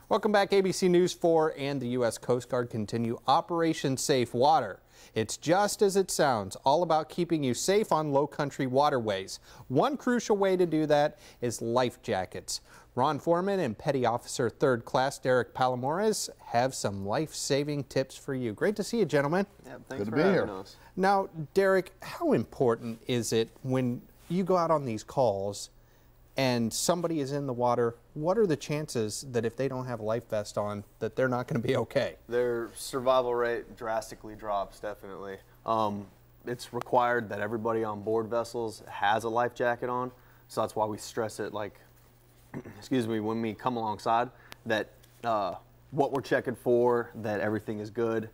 Welcome back. ABC News 4 and the U.S. Coast Guard continue Operation Safe Water. It's just as it sounds, all about keeping you safe on low country waterways. One crucial way to do that is life jackets. Ron Foreman and Petty Officer 3rd Class Derek Palomares have some life-saving tips for you. Great to see you, gentlemen. Yeah, thanks for having us. Now, Derek, how important is it when you go out on these calls and somebody is in the water, what are the chances that if they don't have a life vest on, that they're not going to be okay? Their survival rate drastically drops, definitely. It's required that everybody on board vessels has a life jacket on, so that's why we stress it, like, excuse me, when we come alongside, that what we're checking for, that everything is good.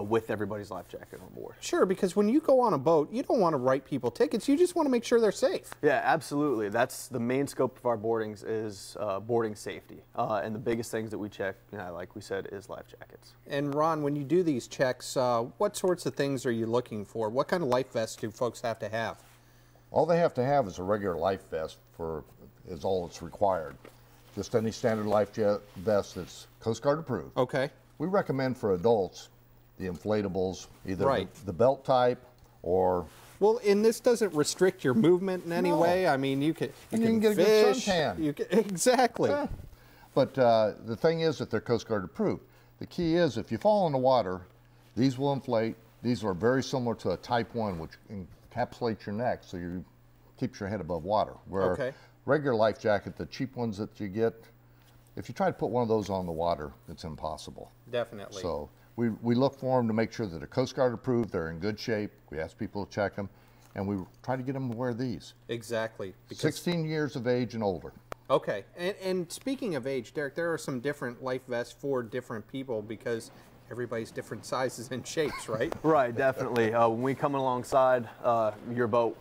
With everybody's life jacket on board. Sure, because when you go on a boat, you don't want to write people tickets. You just want to make sure they're safe. Yeah, absolutely. That's the main scope of our boardings is boarding safety. And the biggest things that we check, like we said, is life jackets. And Ron, when you do these checks, what sorts of things are you looking for? What kind of life vests do folks have to have? All they have to have is a regular life vest is all that's required. Just any standard life vest that's Coast Guard approved. Okay. We recommend for adults the inflatables, either right. the belt type or... Well, and this doesn't restrict your movement in any way. I mean, you can get fish, a good suntan. Exactly. Yeah. But the thing is that they're Coast Guard approved. The key is if you fall in the water, these will inflate. These are very similar to a Type 1, which encapsulates your neck so you keeps your head above water. Where regular life jacket, the cheap ones that you get, if you try to put one of those on the water, it's impossible. Definitely. So we look for them to make sure that they're Coast Guard approved, they're in good shape. We ask people to check them, and we try to get them to wear these. Exactly. 16 years of age and older. Okay. And speaking of age, Derek, there are some different life vests for different people because everybody's different sizes and shapes, right? Right, definitely. When we come alongside your boat,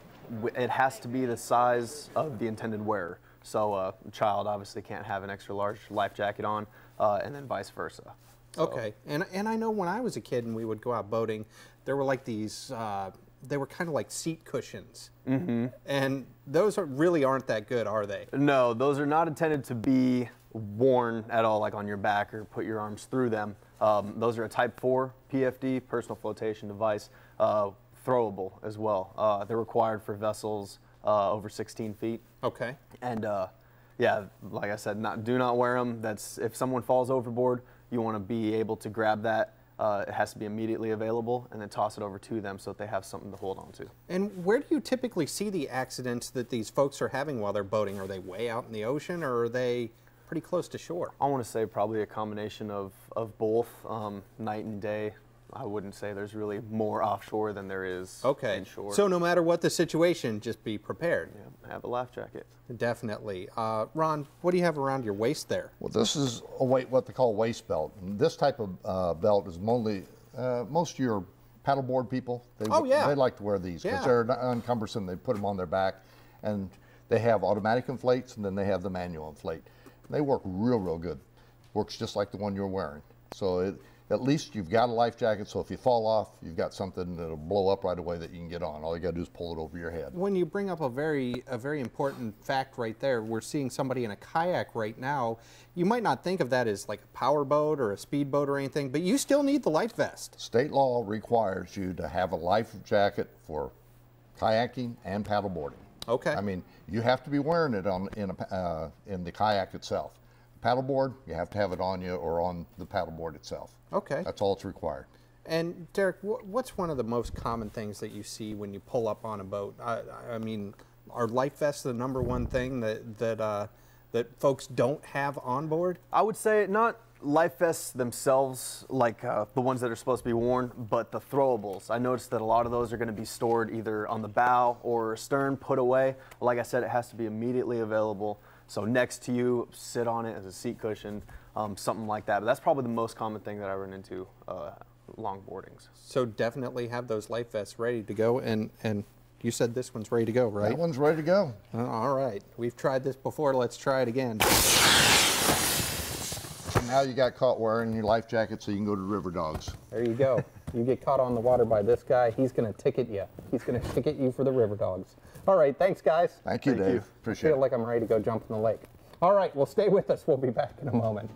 it has to be the size of the intended wearer. So a child obviously can't have an extra large life jacket on, and then vice versa. So. Okay, and I know when I was a kid and we would go out boating, there were like these, they were kind of like seat cushions. Mm-hmm. And those really aren't that good, are they? No, those are not intended to be worn at all, like on your back or put your arms through them. Those are a Type 4 PFD, personal flotation device, throwable as well. They're required for vessels over 16 feet. Okay. And yeah, like I said, do not wear them. That's if someone falls overboard, you want to be able to grab that. It has to be immediately available and then toss it over to them so that they have something to hold on to. And where do you typically see the accidents that these folks are having while they're boating? Are they way out in the ocean or are they pretty close to shore? I want to say probably a combination of both, night and day. I wouldn't say there's really more offshore than there is inshore. So no matter what the situation, just be prepared. Yeah, have a life jacket. Definitely. Ron, what do you have around your waist there? Well, this is what they call a waist belt. And this type of belt is most of your paddleboard people. They like to wear these because they're uncumbersome. They put them on their back, and they have automatic inflates, and then they have the manual inflate. They work real good. Works just like the one you're wearing. So at least you've got a life jacket, so if you fall off, you've got something that'll blow up right away that you can get on. All you got to do is pull it over your head. When you bring up a very important fact right there, we're seeing somebody in a kayak right now. You might not think of that as like a power boat or a speedboat or anything, but you still need the life vest. State law requires you to have a life jacket for kayaking and paddleboarding. Okay. I mean, you have to be wearing it in the kayak itself. Paddleboard, you have to have it on you or on the paddleboard itself. Okay. That's all it's required. And Derek, what's one of the most common things that you see when you pull up on a boat? I mean, are life vests the #1 thing that folks don't have on board? I would say not life vests themselves, like the ones that are supposed to be worn, but the throwables. I noticed that a lot of those are going to be stored either on the bow or stern, put away. Like I said, it has to be immediately available. So next to you, sit on it as a seat cushion, something like that. But that's probably the most common thing that I run into long boardings. So definitely have those life vests ready to go. And you said this one's ready to go, right? That one's ready to go. All right. We've tried this before. Let's try it again. Now you got caught wearing your life jacket so you can go to River Dogs. There you go. You get caught on the water by this guy, he's going to ticket you. He's going to ticket you for the River Dogs. All right, thanks, guys. Thank you, Dave. Appreciate it. I feel like I'm ready to go jump in the lake. All right, well, stay with us. We'll be back in a moment.